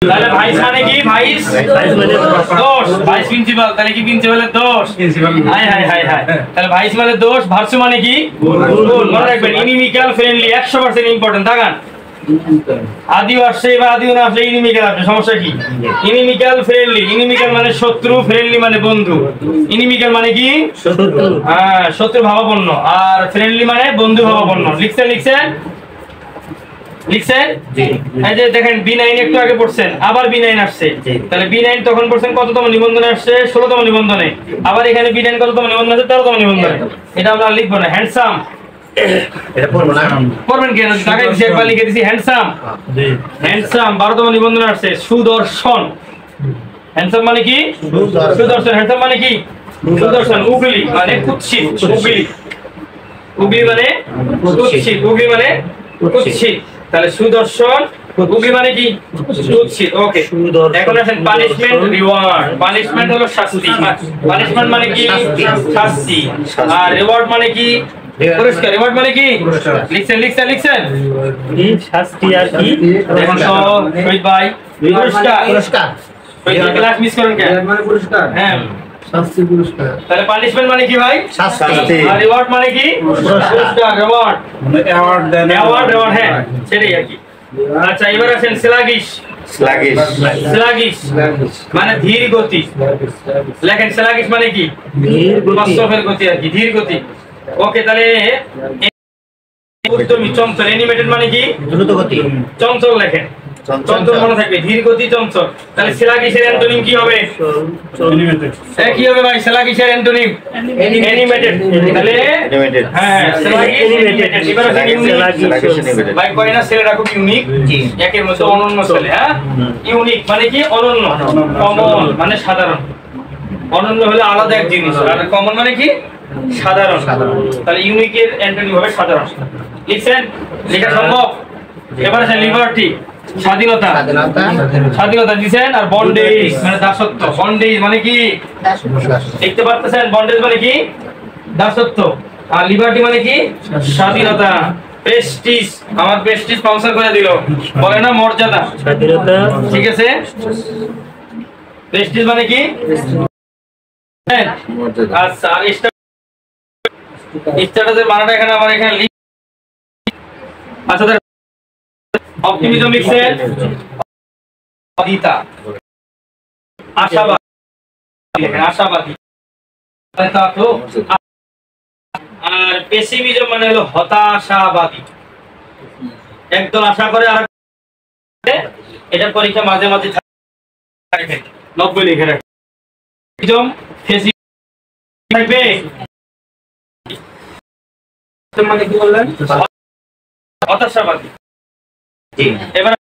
তাহলে ভাইস মানে কি? ভাইস মানে দোষ। ভাইস প্রিন্সিপাল তাহলে কি প্রিন্সিপালের দোষ? High high high high. তাহলে ভাইস মানে দোষ, ভার্সু মানে কি? গুণ। মনে রাখবেন ইনিমিক্যাল ফ্রেন্ডলি 100% ইম্পর্টেন্ট। তাকান আদিও আসছে বা আদিও না আসলে ইনিমিক্যাল আসবে, সমস্যা কি? ইনিমিক্যাল ফ্রেন্ডলি, ইনিমিক্যাল মানে শত্রু, ফ্রেন্ডলি মানে বন্ধু। ইনিমিক্যাল মানে কি? শত্রু। হ্যাঁ, শত্রু ভাবাপন্ন। আর ফ্রেন্ডলি মানে বন্ধু ভাবাপন্ন। লিখছেন লিখছেন লিখছেন? এই যে দেখেন B9 একটু আগে পড়ছেন, আবার B9 আসছে। তাহলে B9 তখন পড়ছেন কততম নিবন্ধনে আসছে? 16তম নিবন্ধনে। আবার এখানে B9 কততম নিবন্ধনে আসছে? 13তম নিবন্ধনে। এটা আমরা লিখব না। হ্যান্ডসাম এটা পড়ব না। পড়বেন কেন? টাকা দিছি একবার লিখে দিছি হ্যান্ডসাম। জি হ্যান্ডসাম 12তম নিবন্ধনে আসছে। সুদর্শন, হ্যান্ডসাম মানে কি? সুদর্শন। হ্যান্ডসাম মানে কি? সুদর্শন। উগলি মানে কুৎসিত। উগলি, উগলি মানে কুৎসিত। উগলি মানে কুৎসিত। তাহলে সুদর্শন, উগলি মানে কি? কুৎসিত। ওকে, এখন আসেন পানিশমেন্ট রিওয়ার্ড। পানিশমেন্ট হলো শাস্তি। পানিশমেন্ট মানে কি? শাস্তি। আর রিওয়ার্ড মানে কি? পুরস্কার। রিওয়ার্ড মানে কি? লিখছেন লিখছেন লিখছেন কি শাস্তি আর কি? দেখুন তো শহীদ ভাই, পুরস্কার। পুরস্কার ক্লাস মিস করেন কেন? মানে পুরস্কার। হ্যাঁ, শাস্তি পুরস্কার। তাহলে পানিশমেন্ট মানে কি ভাই? শাস্তি। আর রিওয়ার্ড মানে কি? পুরস্কার। রিওয়ার্ড মানে অ্যাওয়ার্ড দেন। অ্যাওয়ার্ড রিওয়ার্ড, হ্যাঁ সেটাই আর কি। আচ্ছা এবার আসেন স্লাগিশ। স্লাগিশ, স্লাগিশ মানে ধীর গতি। লেখেন স্লাগিশ মানে কি? ধীর গতি, কষ্টফের গতি আর কি, ধীর গতি। ওকে, তাহলে উদ্যমী, চঞ্চল। অ্যানিমেটেড মানে কি? দ্রুত গতি। চঞ্চল লেখেন, চঞ্চল মনে থাকবে, ধীর গতি চঞ্চল। তাহলে স্লাগিশের অ্যান্টোনিম কি হবে? অ্যানিমেটেড। কি হবে ভাই স্লাগিশের অ্যান্টোনিম? অ্যানিমেটেড। তাহলে অ্যানিমেটেড, হ্যাঁ স্লাগিশ অ্যানিমেটেড। এবার স্লাগিশ ভাই কয় না ছেলেটা খুব ইউনিক, একের মধ্যে অনন্য ছেলে। হ্যাঁ, ইউনিক মানে কি? অনন্য। কমন মানে সাধারণ। অনন্য হলো আলাদা এক জিনিস, আর কমন মানে কি? সাধারণ। তাহলে ইউনিকের অ্যান্টোনিম হবে সাধারণ। লিখছেন? লেখা সম্ভব? এবার আছে লিবার্টি, স্বাধীনতা। স্বাধীনতা দিছেন। আর বন্ডেজ মানে দাসত্ব। বন্ডেজ মানে কি? দেখতে পারতেছেন? বন্ডেজ মানে কি? দাসত্ব। আর লিবার্টি মানে কি? স্বাধীনতা। প্রেস্টিজ, আমার প্রেস্টিজ স্পন্সর করে দিল, বলে না মর্যাদা, স্বাধীনতা। ঠিক আছে, প্রেস্টিজ মানে কি? আচ্ছা, আর স্ট্যাটাসের মানাটা এখানে আমার এখানে লিখ। আচ্ছা, অপটিমিজম লিখছেন, আশাবাদী। আশাবাদী। আর পেসিমিজম মানে হলো হতাশাবাদী। একদল আশা করে আর এটা পরীক্ষা মাঝে মাঝে থাকে, 90 লিখে রাখে। থাকবে মানে কি বললেন? হতাশাবাদী। এবার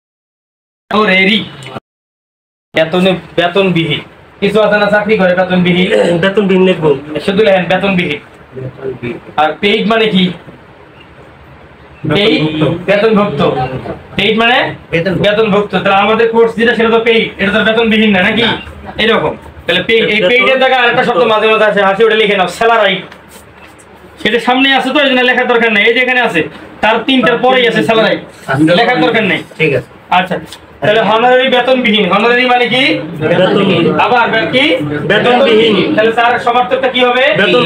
বেতনবিহীন। কিছু আছে না চাকরি করে বেতনবিহীন? বেতনবিহীন লিখবো, শুধু লেখেন বেতনবিহীন। আর পেইড মানে কি? পেইড বেতনভুক্ত। পেইড মানে বেতনভুক্ত। তাহলে আমাদের কোর্স যেটা সেটা তো পেইড, এটা তো বেতনবিহীন না নাকি? এরকম। তাহলে পেইড, এই পেইডের জায়গায় আরেকটা শব্দ মাঝে মাঝে আছে, হাসি ওটা লিখে নাও, স্যালারি। সেটা সামনে আছে তো এই জন্য লেখার দরকার নেই। এই যে এখানে আছে, তার তিনটার পরেই আছে স্যালারি, লেখার দরকার নেই। ঠিক আছে, আচ্ছা। তাহলে হনারারি বেতনবিহীন। হনারারি মানে কি? বেতনবিহীন। আবার কি? বেতনবিহীন। তাহলে তার সমার্থকটা কি হবে? বেতন।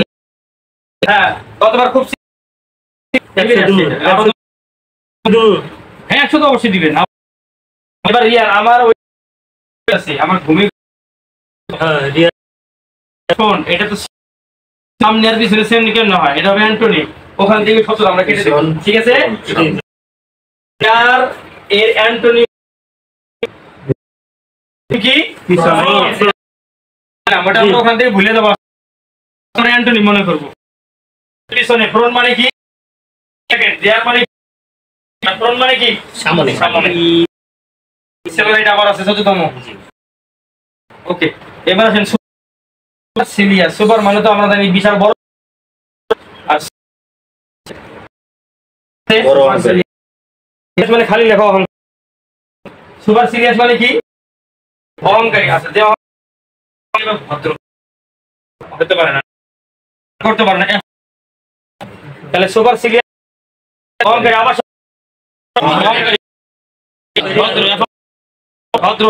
হ্যাঁ, কতবার খুব হ্যাঁ 100 তো অবশ্যই দিবেন। এবার রিয়ার, আমার ওই আছে, আমার ঘুমে। হ্যাঁ রিয়ার ফোন, এটা তো সামনে আর পিছনে সেম কেন না হয়, এটা হবে অ্যান্টোনিম। ওখান থেকে শব্দ আমরা কেটে দেব, ঠিক আছে? আর এর অ্যান্টোনিম কি? পিছনে। আমরা ওখান থেকে ভুলে দেব, আমরা অ্যান্টোনিম মনে করব। পিছনে। ফ্রন্ট মানে কি? সেকেন্ড। রিয়ার মানে ফ্রন্ট মানে কি? সামনে। সামনে। সেলারাইট আবার আছে 14তম। ওকে, এবার আসেন সিলিয়াস। সুপার মানে তো আমরা জানি বিশাল বড়, আর মানে খালি লেখা অহংকার। সুপার সিরিয়াস মানে কি? অহংকারী। আছে যে ভদ্র হতে পারে না, করতে পারে না। তাহলে সুপার সিরিয়াস অহংকারী। আবার ভদ্র